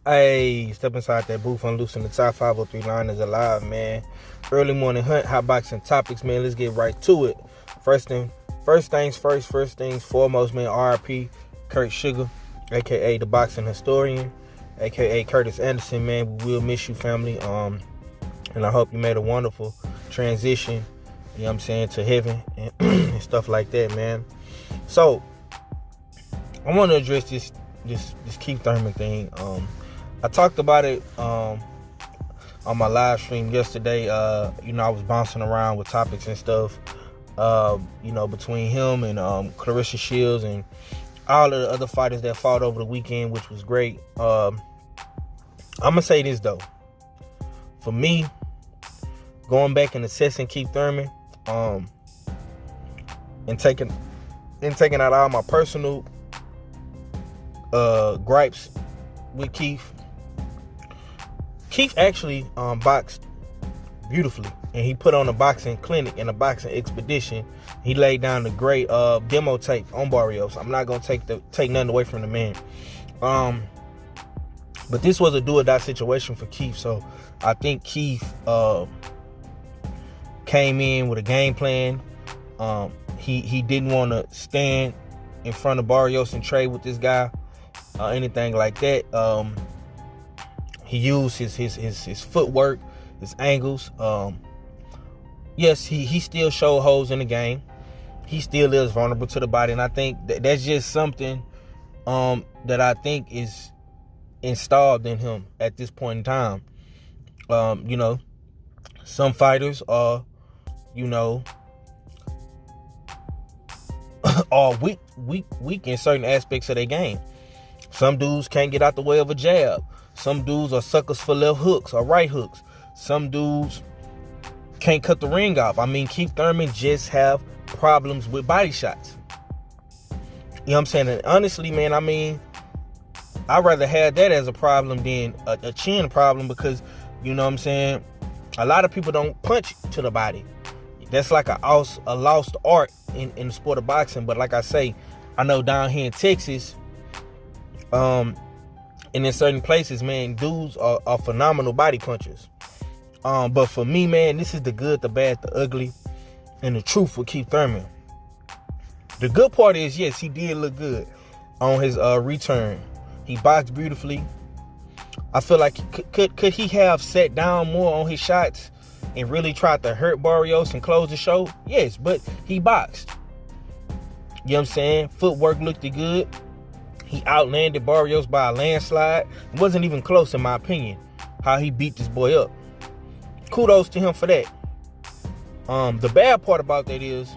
Hey, step inside that booth, unloosen the top 503 line is alive, man. Early morning hunt, hot boxing topics, man. Let's get right to it. First things foremost, man. RIP Kurt Sugar, aka the boxing historian, aka Curtis Anderson, man. We will miss you, family. And I hope you made a wonderful transition, you know what I'm saying, to heaven and, and stuff like that, man. So I want to address this Keith Thurman thing. I talked about it on my live stream yesterday. I was bouncing around with topics and stuff, between him and Clarissa Shields and all of the other fighters that fought over the weekend, which was great. I'm going to say this, though. For me, going back and assessing Keith Thurman and taking out all my personal gripes with Keith actually boxed beautifully, and he put on a boxing clinic and a boxing expedition. He laid down the great demo tape on Barrios. I'm not gonna take nothing away from the man, but this was a do or die situation for Keith. So I think Keith came in with a game plan. He didn't want to stand in front of Barrios and trade with this guy, anything like that. He used his footwork, his angles. Yes, he still showed holes in the game. He still is vulnerable to the body, and I think that's just something that I think is installed in him at this point in time. Some fighters are, are weak in certain aspects of their game. Some dudes can't get out the way of a jab. Some dudes are suckers for left hooks or right hooks. Some dudes can't cut the ring off. I mean, Keith Thurman just have problems with body shots. You know what I'm saying? And honestly, man, I mean, I'd rather have that as a problem than a chin problem, because, you know what I'm saying, a lot of people don't punch to the body. That's like a lost art in the sport of boxing. But like I say, I know down here in Texas, and in certain places, man, dudes are phenomenal body punchers. But for me, man, this is the good, the bad, the ugly, and the truth with Keith Thurman. The good part is, yes, he did look good on his return. He boxed beautifully. I feel like could he have sat down more on his shots and really tried to hurt Barrios and close the show? Yes, but he boxed. You know what I'm saying? Footwork looked good. He outlanded Barrios by a landslide. It wasn't even close, in my opinion, how he beat this boy up. Kudos to him for that. The bad part about that is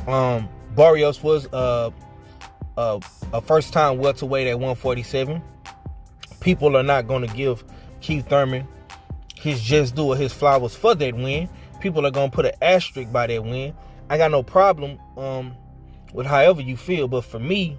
Barrios was a first-time welterweight at 147. People are not going to give Keith Thurman his just due or his flowers for that win. People are going to put an asterisk by that win. I got no problem with however you feel, but for me,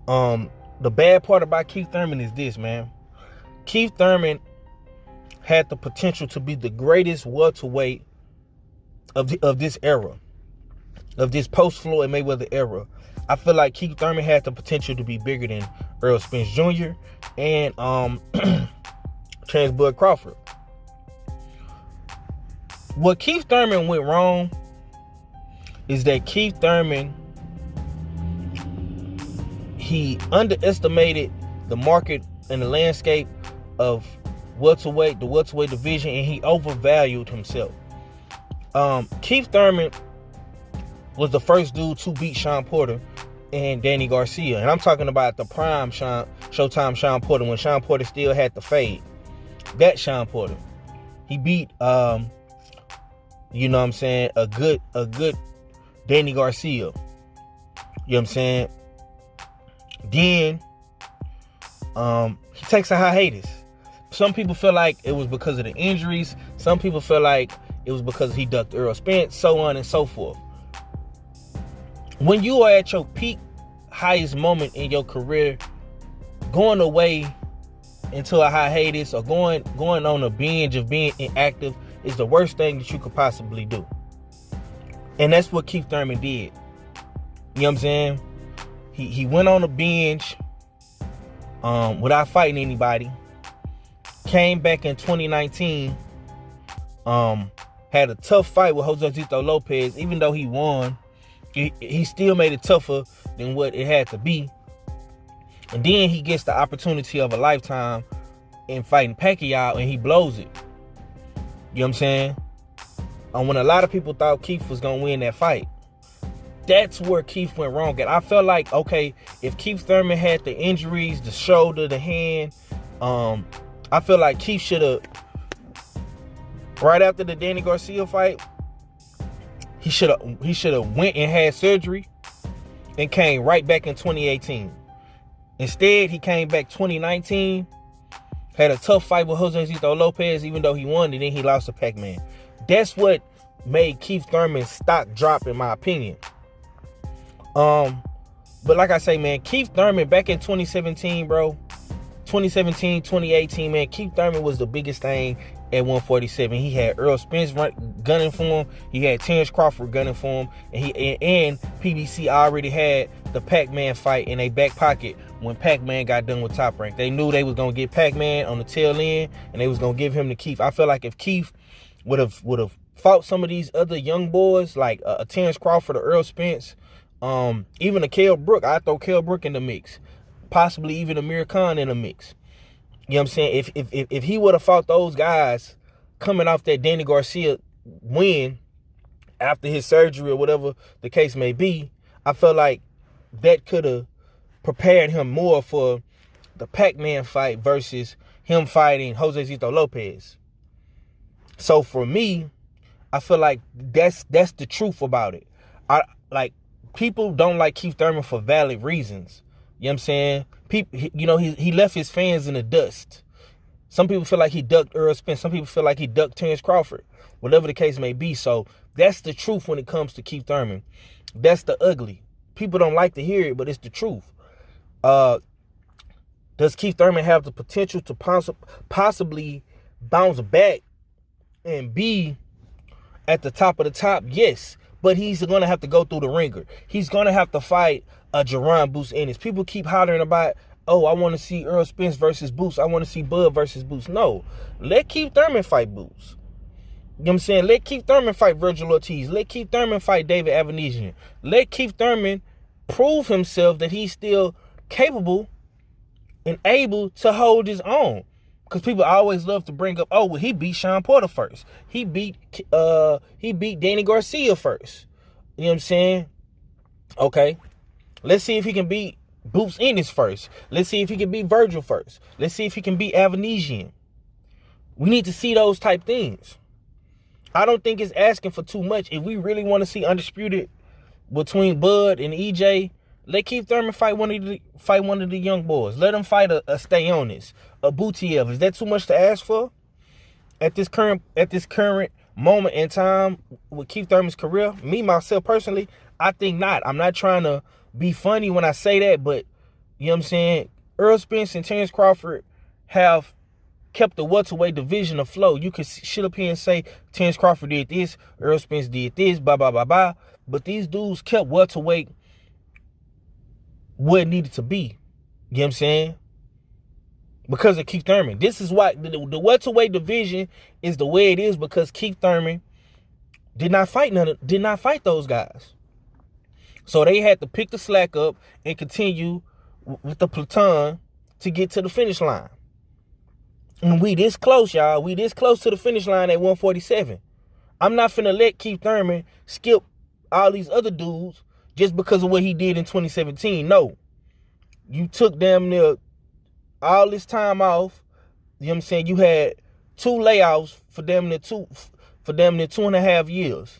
the bad part about Keith Thurman is this, man. Keith Thurman had the potential to be the greatest welterweight of this era, of this post-Floyd Mayweather era. I feel like Keith Thurman had the potential to be bigger than Earl Spence Jr. and Terrence Bud Crawford. What Keith Thurman went wrong is that Keith Thurman, he underestimated the market and the landscape of the welterweight division, and he overvalued himself. Keith Thurman was the first dude to beat Sean Porter and Danny Garcia. And I'm talking about the prime Showtime Sean Porter, when Sean Porter still had the fade. That Sean Porter. He beat a good Danny Garcia. You know what I'm saying? Then he takes a hiatus. Some people feel like it was because of the injuries. Some people feel like it was because he ducked Earl Spence, so on and so forth. When you are at your peak, highest moment in your career, going away into a hiatus or going on a binge of being inactive is the worst thing that you could possibly do. And that's what Keith Thurman did. You know what I'm saying? He went on a binge without fighting anybody. Came back in 2019. Had a tough fight with Josesito Lopez. Even though he won, he still made it tougher than what it had to be. And then he gets the opportunity of a lifetime in fighting Pacquiao, and he blows it. You know what I'm saying? When a lot of people thought Keith was going to win that fight, that's where Keith went wrong. And I felt like, okay, if Keith Thurman had the injuries, the shoulder, the hand, I feel like Keith should have, right after the Danny Garcia fight, he should have went and had surgery and came right back in 2018. Instead, he came back 2019, had a tough fight with Josesito Lopez, even though he won, and then he lost to Pac-Man. That's what made Keith Thurman's stock drop, in my opinion. But like I say, man, Keith Thurman back in 2017, bro, 2017, 2018, man, Keith Thurman was the biggest thing at 147. He had Errol Spence gunning for him. He had Terrence Crawford gunning for him. And PBC already had the Pac-Man fight in their back pocket when Pac-Man got done with Top Rank. They knew they was going to get Pac-Man on the tail end, and they was going to give him to Keith. I feel like if Keith would have fought some of these other young boys, like a Terrence Crawford or Errol Spence, even a Kell Brook, I'd throw Kell Brook in the mix. Possibly even Amir Khan in the mix. You know what I'm saying? If he would have fought those guys coming off that Danny Garcia win after his surgery or whatever the case may be, I felt like that could have prepared him more for the Pac-Man fight versus him fighting Josesito Lopez. So for me, I feel like that's the truth about it. People don't like Keith Thurman for valid reasons. You know what I'm saying? People, he left his fans in the dust. Some people feel like he ducked Errol Spence. Some people feel like he ducked Terrence Crawford. Whatever the case may be. So that's the truth when it comes to Keith Thurman. That's the ugly. People don't like to hear it, but it's the truth. Does Keith Thurman have the potential to possibly bounce back and be at the top of the top? Yes. But he's going to have to go through the ringer. He's going to have to fight a Jerron Boots Ennis. People keep hollering about, oh, I want to see Errol Spence versus Boots. I want to see Bud versus Boots. No. Let Keith Thurman fight Boots. You know what I'm saying? Let Keith Thurman fight Virgil Ortiz. Let Keith Thurman fight David Avanesian. Let Keith Thurman prove himself that he's still capable and able to hold his own. Because people always love to bring up, oh, well, he beat Sean Porter first. He beat Danny Garcia first. You know what I'm saying? Okay. Let's see if he can beat Boots Ennis first. Let's see if he can beat Virgil first. Let's see if he can beat Avanesian. We need to see those type things. I don't think it's asking for too much. If we really want to see undisputed between Bud and EJ, let Keith Thurman fight one of the young boys. Let him fight a Stayonis, a Butiev. Is that too much to ask for at this current moment in time with Keith Thurman's career? Me, myself, personally, I think not. I'm not trying to be funny when I say that, but you know what I'm saying? Errol Spence and Terrence Crawford have kept the welterweight division afloat. You could sit up here and say Terrence Crawford did this, Errol Spence did this, blah, blah, blah, blah. But these dudes kept welterweight what it needed to be. You know what I'm saying? Because of Keith Thurman. This is why the welterweight division is the way it is, because Keith Thurman did not fight those guys. So they had to pick the slack up and continue with the platoon to get to the finish line. And we this close, y'all. We this close to the finish line at 147. I'm not finna let Keith Thurman skip all these other dudes just because of what he did in 2017. No. You took damn near all this time off. You know what I'm saying? You had 2 layoffs for damn near 2.5 years.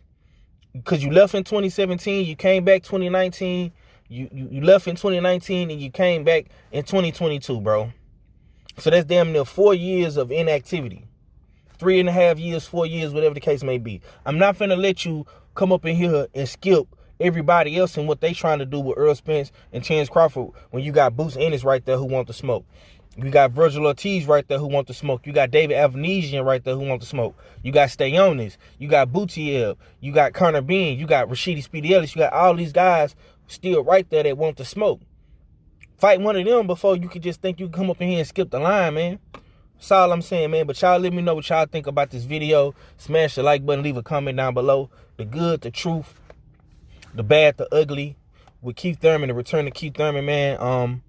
Because you left in 2017, you came back 2019, you left in 2019, and you came back in 2022, bro. So that's damn near 4 years of inactivity. 3.5 years, 4 years, whatever the case may be. I'm not finna let you come up in here and skip everybody else and what they trying to do with Errol Spence and Terrence Crawford when you got Boots Ennis right there who want to smoke. You got Virgil Ortiz right there who want to smoke. You got David Avanesian right there who want to smoke. You got Stayonis. You got Butiev. You got Connor Bean. You got Rashidi Speedy Ellis. You got all these guys still right there that want to smoke. Fight one of them before you could just think you can come up in here and skip the line, man. That's all I'm saying, man. But y'all let me know what y'all think about this video. Smash the like button, leave a comment down below. The good, the truth, the bad, the ugly. With Keith Thurman, the return of Keith Thurman, man.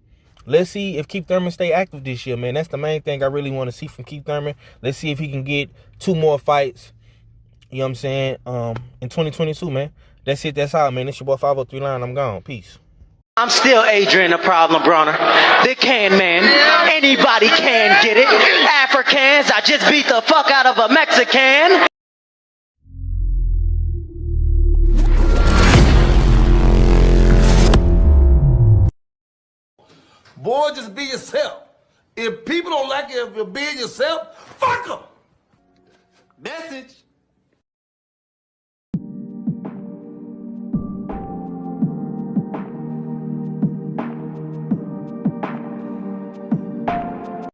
Let's see if Keith Thurman stay active this year, man. That's the main thing I really want to see from Keith Thurman. Let's see if he can get 2 more fights. You know what I'm saying? In 2022, man. That's it. That's all, man. It's your boy 503 Line. I'm gone. Peace. I'm still Adrian the Problem Bronner, the can man. Anybody can get it. Africans, I just beat the fuck out of a Mexican. Boy, just be yourself. If people don't like it if you're being yourself, fuck them. Message.